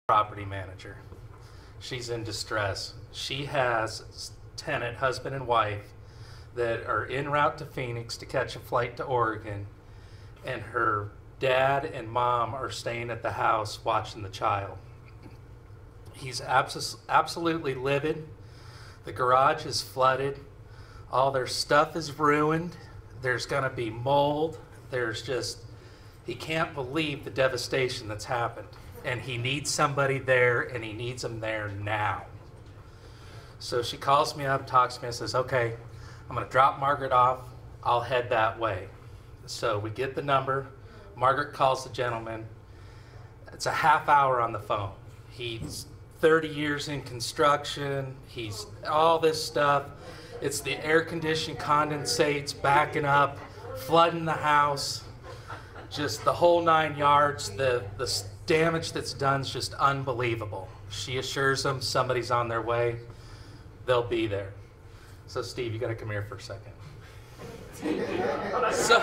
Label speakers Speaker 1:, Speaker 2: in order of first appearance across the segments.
Speaker 1: property manager. She's in distress. She has tenant, husband and wife, that are en route to Phoenix to catch a flight to Oregon, and her dad and mom are staying at the house watching the child. He's absolutely livid. The garage is flooded. All their stuff is ruined. There's gonna be mold. He can't believe the devastation that's happened. And he needs somebody there, and he needs them there now. So she calls me up, talks to me, and says, okay, I'm gonna drop Margaret off. I'll head that way. So we get the number. Margaret calls the gentleman. It's a half hour on the phone. He's 30 years in construction. He's all this stuff. It's the air conditioning condensates backing up, flooding the house, just the whole 9 yards. The damage that's done is just unbelievable. She assures them somebody's on their way. They'll be there. So Steve, you gotta come here for a second. So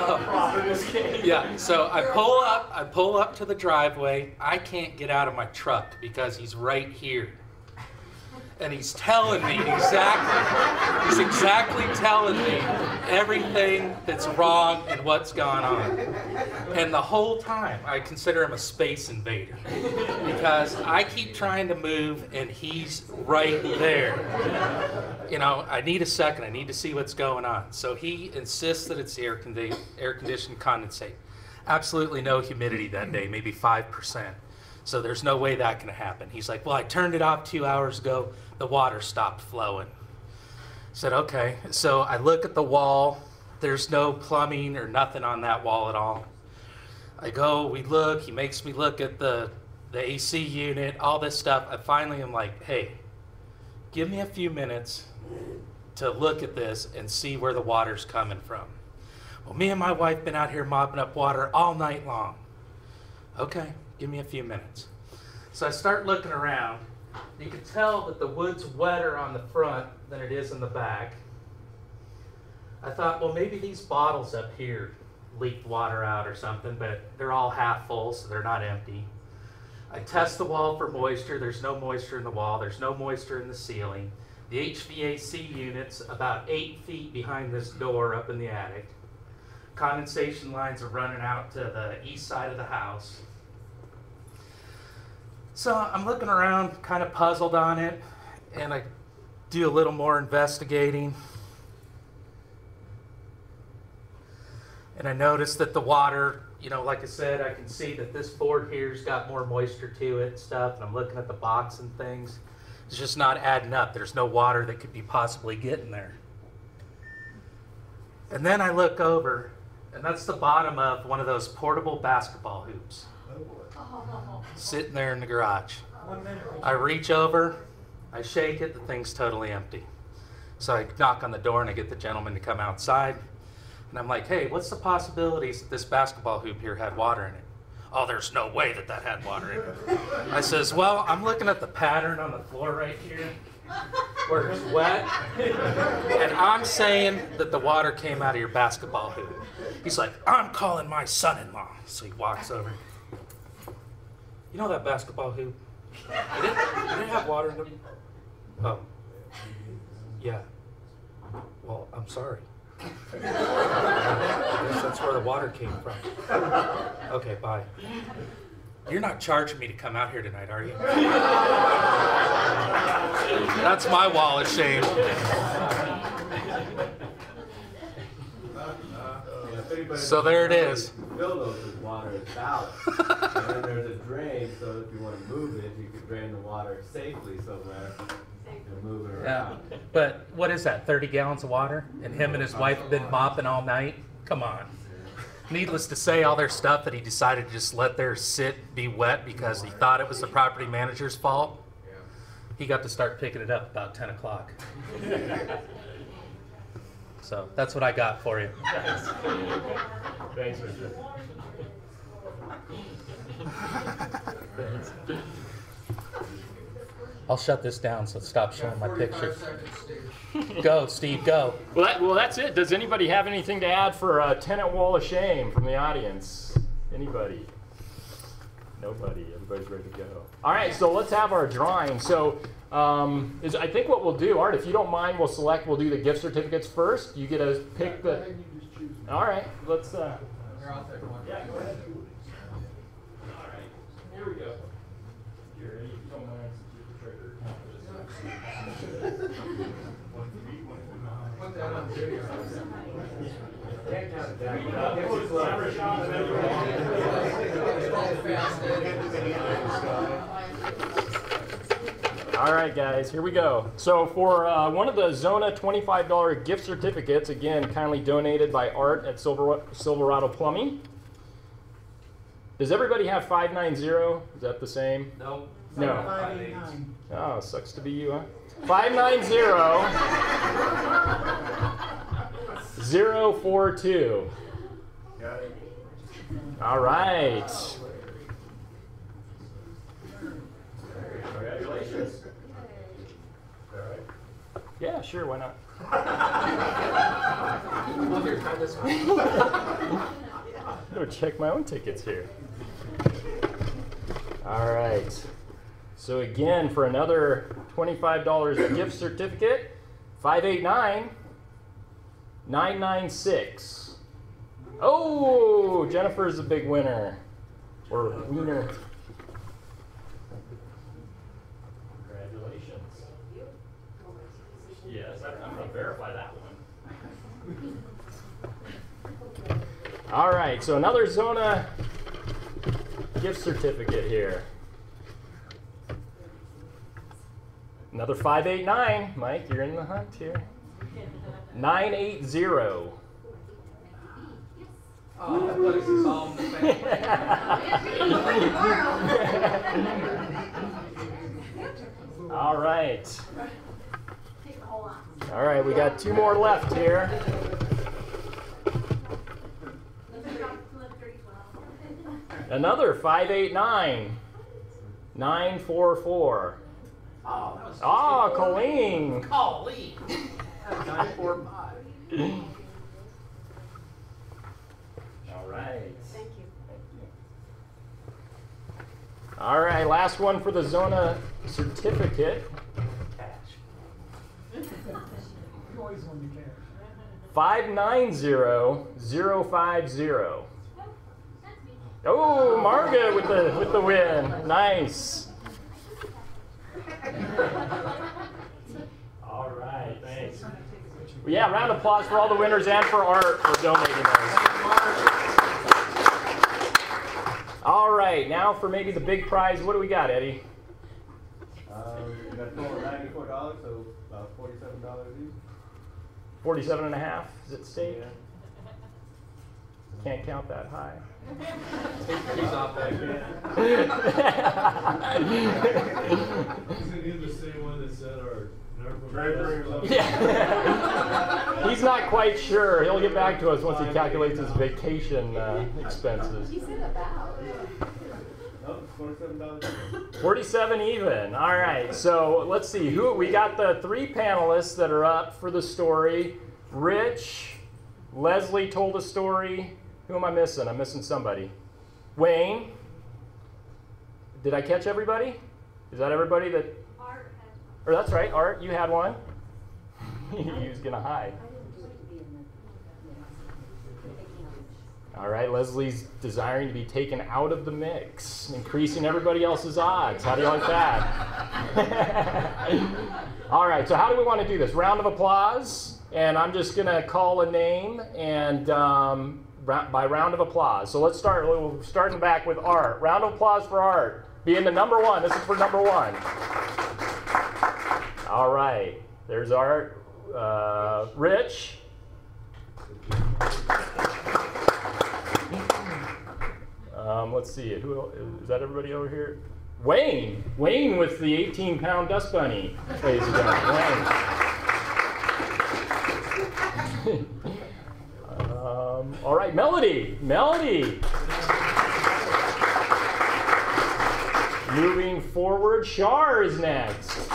Speaker 1: I pull up to the driveway. I can't get out of my truck because he's right here. And he's telling me he's exactly telling me everything that's wrong and what's gone on. And the whole time I consider him a space invader because I keep trying to move and he's right there. You know, I need a second, I need to see what's going on. So he insists that it's the air conditioned condensate. Absolutely no humidity that day, maybe 5%. So there's no way that can happen. He's like, well, I turned it off 2 hours ago. The water stopped flowing. I said, okay. So I look at the wall. There's no plumbing or nothing on that wall at all. I go, we look. He makes me look at the AC unit, all this stuff. I finally am like, hey, give me a few minutes to look at this and see where the water's coming from. Well, me and my wife been out here mopping up water all night long. Okay. Give me a few minutes. So I start looking around. You can tell that the wood's wetter on the front than it is in the back. I thought, well, maybe these bottles up here leaked water out or something, but they're all half full, so they're not empty. I test the wall for moisture. There's no moisture in the wall. There's no moisture in the ceiling. The HVAC unit's about 8 feet behind this door up in the attic. Condensation lines are running out to the east side of the house. So I'm looking around, kind of puzzled on it, and I do a little more investigating. And I notice that the water, you know, like I said, I can see that this board here's got more moisture to it and stuff, and I'm looking at the box and things. It's just not adding up. There's no water that could be possibly getting there. And then I look over, and that's the bottom of one of those portable basketball hoops. Sitting there in the garage. I reach over, I shake it, the thing's totally empty. So I knock on the door and I get the gentleman to come outside. And I'm like, hey, what's the possibilities that this basketball hoop here had water in it? Oh, there's no way that that had water in it. I says, well, I'm looking at the pattern on the floor right here where it's wet. And I'm saying that the water came out of your basketball hoop. He's like, I'm calling my son-in-law. So he walks over. You know that basketball hoop? Did it have water in it? Oh. Yeah. Well, I'm sorry. I guess that's where the water came from. Okay, bye. You're not charging me to come out here tonight, are you? That's my wall of shame. So there it is.
Speaker 2: Fill those with water is ballast. And then there's a drain, so if you want to move it, you can drain the water safely somewhere and move it around.
Speaker 1: Yeah. But what is that, 30 gallons of water? And him and his wife have been mopping all night? Come on. Needless to say, all their stuff that he decided to just let there sit, be wet because he thought it was the property manager's fault, he got to start picking it up about 10 o'clock. So that's what I got for you.
Speaker 2: Thanks,
Speaker 1: I'll shut this down so stop showing my pictures. Go, Steve, go.
Speaker 3: Well, that's it. Does anybody have anything to add for a tenant wall of shame from the audience? Anybody? Nobody. Everybody's ready to go. All right, so let's have our drawing. So I think what we'll do, Art, if you don't mind, we'll do the gift certificates first. You get to pick the. All right, let's. Yeah, go ahead. All right, here we go. Here, if you don't mind, since you're the trigger. Put that on video. Can't count it down. All right, guys, here we go. So for one of the Zona $25 gift certificates, again, kindly donated by Art at Silverado Plumbing. Does everybody have 590? Is that the same?
Speaker 2: No.
Speaker 3: No.
Speaker 4: 589.
Speaker 3: Oh, sucks to be you, huh? 590-042.
Speaker 2: Got it.
Speaker 3: All right.
Speaker 2: Congratulations. All right.
Speaker 3: Yeah, sure, why not?
Speaker 1: Here, try this one.
Speaker 3: I'm going to check my own tickets here. All right. So again, for another $25 gift certificate, 589-996. Oh, Jennifer's a big winner. Or wiener. Congratulations. Yes, I'm going to verify that one. All right, so another Zona gift certificate here. Another 589. Mike, you're in the hunt here. 980.
Speaker 1: Oh, that place is all in the family.
Speaker 3: All right. All right, we got two more left here. Another 589-944.
Speaker 1: Oh, that was
Speaker 3: Oh, Colleen.
Speaker 1: Colleen. That's 945.
Speaker 3: All right.
Speaker 4: Thank you.
Speaker 3: All right, last one for the Zona certificate.
Speaker 4: You always want to care.
Speaker 3: 590-050. Oh, Marga with the win. Nice. All right, thanks. Well, yeah, round of applause for all the winners and for Art for donating those. All right, now for maybe the big prize. What do we got, Eddie?
Speaker 2: We got a total of $94, so about $47 each.
Speaker 3: 47 and a half is at stake.
Speaker 2: Yeah.
Speaker 3: Can't count that high.
Speaker 1: He's off that.
Speaker 5: Isn't he the same one that said our NARPM?
Speaker 3: Yeah. He's not quite sure. He'll get back to us once he calculates his vacation expenses.
Speaker 4: You said about.
Speaker 2: Nope, $47.
Speaker 3: 47 even. All right. So let's see. Who we got? The three panelists that are up for the story. Rich, Leslie told a story. Who am I missing? I'm missing somebody. Wayne. Did I catch everybody? Is that everybody that?
Speaker 6: Art has one.
Speaker 3: Or that's right. Art, you had one. He was gonna hide. All right, Leslie's desiring to be taken out of the mix, increasing everybody else's odds. How do you like that? All right, so how do we want to do this? Round of applause, and I'm just going to call a name and by round of applause. So let's start. We'll start in the back with Art. Round of applause for Art, being the number one. This is for number one. All right, there's Art. Rich. Let's see. Who is that? Everybody over here? Wayne. Wayne with the 18-pound dust bunny. Ladies and gentlemen. Wayne. All right, Melody. Melody. Moving forward, Shar is next.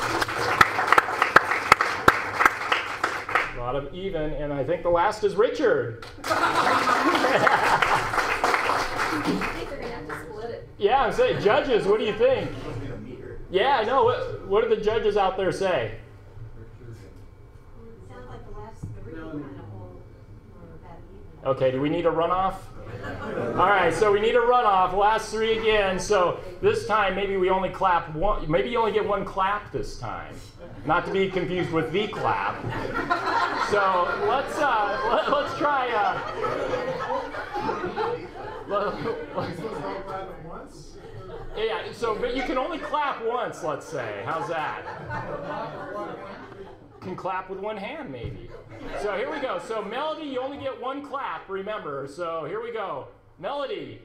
Speaker 3: A lot of even, and I think the last is Richard.
Speaker 4: I think they're going to have to split it.
Speaker 3: Yeah, I'm saying, judges, what do you think? Yeah, I know. What do the judges out there say?
Speaker 4: Sounds like the last three kind of whole that evening.
Speaker 3: Okay, do we need a runoff? All right, so we need a runoff. Last three again. So this time maybe we only clap one. Maybe you only get one clap this time. Not to be confused with the clap. So let's try. Yeah. So but you can only clap once. Let's say. How's that? Can clap with one hand maybe. So here we go. So Melody, you only get one clap, remember. So here we go. Melody.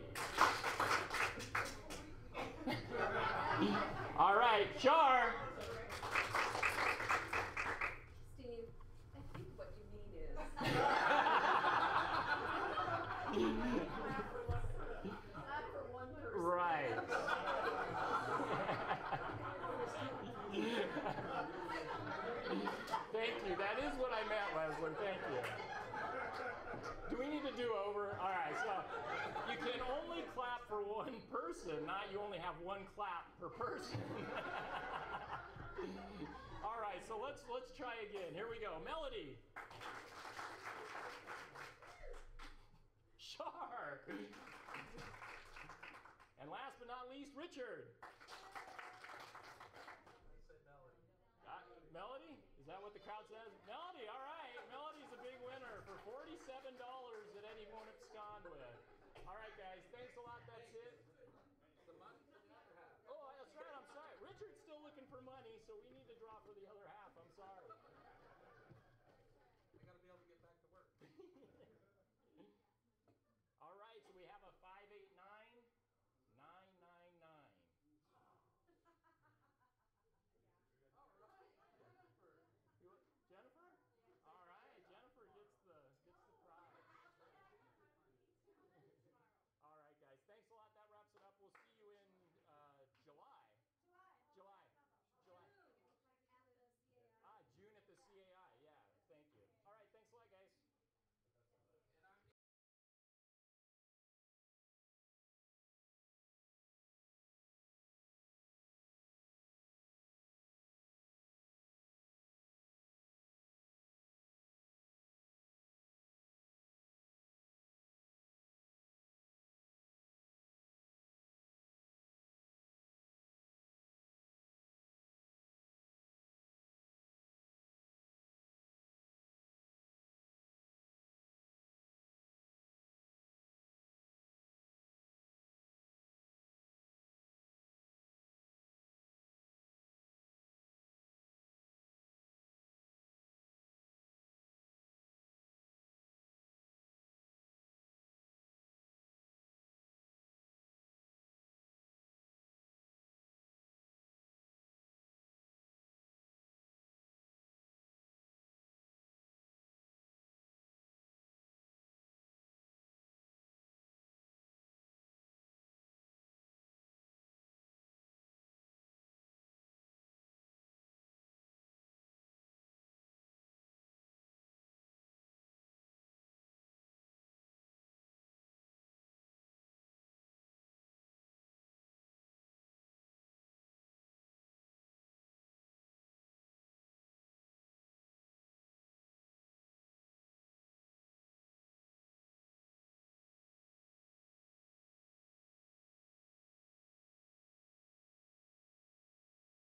Speaker 3: All right, Char.
Speaker 6: Steve, I think what you mean is. Not for one person.
Speaker 3: Right. Thank you. That is what I meant, Leslie. Thank you. Do we need to do over? All right. So you can only clap for one person, not you only have one clap per person. All right. So let's try again. Here we go. Melody. Char. And last but not least, Richard. Melody? Is that what the crowd says? Melody, all right. Melody's a big winner for $47 that Eddie won't abscond with. All right, guys. Thanks a lot. That's it. Oh, that's right. I'm sorry. Richard's still looking for money, so we need to draw for the other half. I'm sorry.